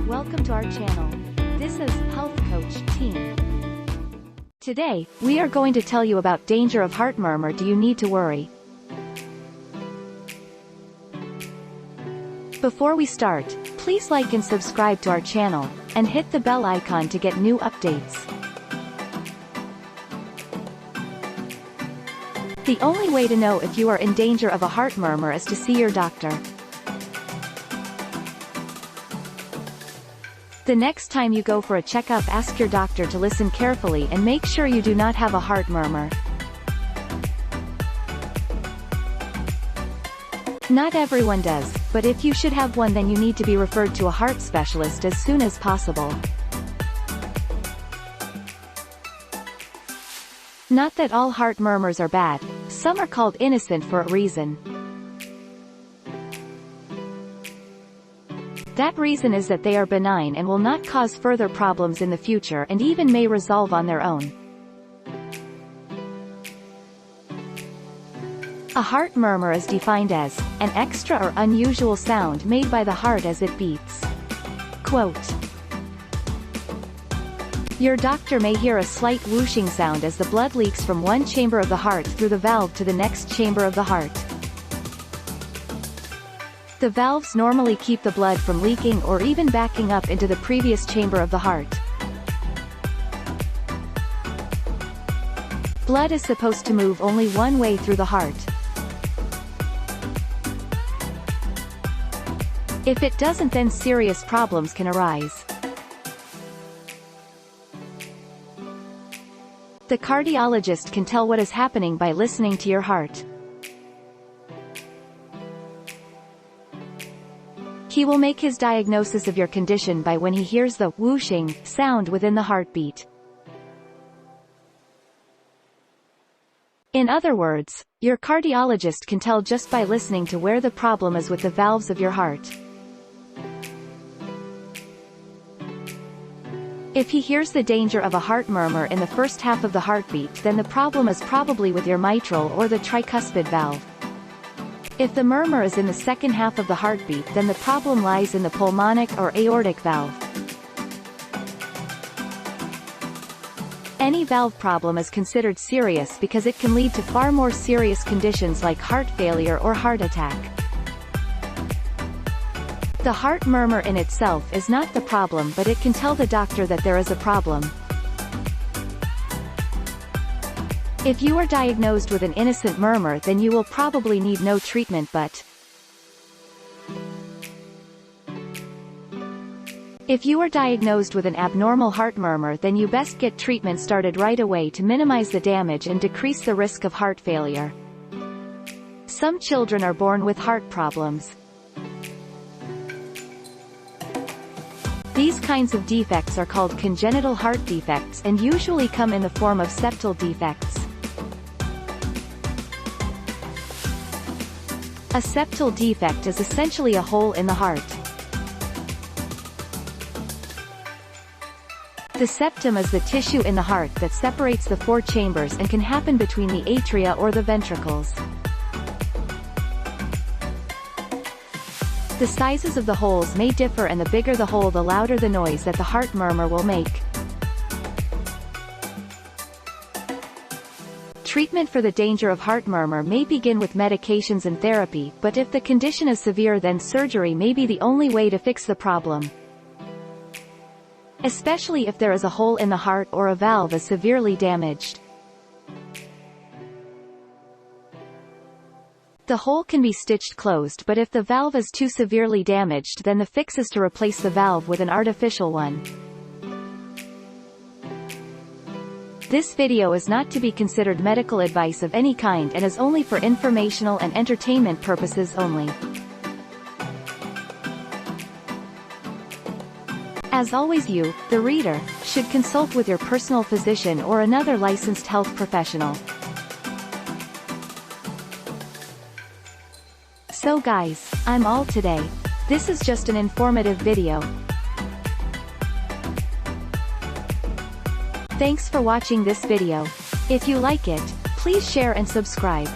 Welcome to our channel. This is Health Coach Team. Today, we are going to tell you about danger of heart murmur. Do you need to worry? Before we start, please like and subscribe to our channel, and hit the bell icon to get new updates. The only way to know if you are in danger of a heart murmur is to see your doctor. The next time you go for a checkup, ask your doctor to listen carefully and make sure you do not have a heart murmur. Not everyone does, but if you should have one, then you need to be referred to a heart specialist as soon as possible. Not that all heart murmurs are bad, some are called innocent for a reason. That reason is that they are benign and will not cause further problems in the future and even may resolve on their own. A heart murmur is defined as an extra or unusual sound made by the heart as it beats. Quote, your doctor may hear a slight whooshing sound as the blood leaks from one chamber of the heart through the valve to the next chamber of the heart. The valves normally keep the blood from leaking or even backing up into the previous chamber of the heart. Blood is supposed to move only one way through the heart. If it doesn't, then serious problems can arise. The cardiologist can tell what is happening by listening to your heart. He will make his diagnosis of your condition by when he hears the whooshing sound within the heartbeat. In other words, your cardiologist can tell just by listening to where the problem is with the valves of your heart. If he hears the danger of a heart murmur in the first half of the heartbeat, then the problem is probably with your mitral or the tricuspid valve. If the murmur is in the second half of the heartbeat, then the problem lies in the pulmonic or aortic valve. Any valve problem is considered serious because it can lead to far more serious conditions like heart failure or heart attack. The heart murmur in itself is not the problem, but it can tell the doctor that there is a problem. If you are diagnosed with an innocent murmur, then you will probably need no treatment, but if you are diagnosed with an abnormal heart murmur, then you best get treatment started right away to minimize the damage and decrease the risk of heart failure. Some children are born with heart problems. These kinds of defects are called congenital heart defects and usually come in the form of septal defects. A septal defect is essentially a hole in the heart. The septum is the tissue in the heart that separates the four chambers and can happen between the atria or the ventricles. The sizes of the holes may differ, and the bigger the hole, the louder the noise that the heart murmur will make. Treatment for the danger of heart murmur may begin with medications and therapy, but if the condition is severe, then surgery may be the only way to fix the problem. Especially if there is a hole in the heart or a valve is severely damaged. The hole can be stitched closed, but if the valve is too severely damaged, then the fix is to replace the valve with an artificial one. This video is not to be considered medical advice of any kind and is only for informational and entertainment purposes only. As always, you, the reader, should consult with your personal physician or another licensed health professional. So guys, I'm all today. This is just an informative video. Thanks for watching this video. If you like it, please share and subscribe.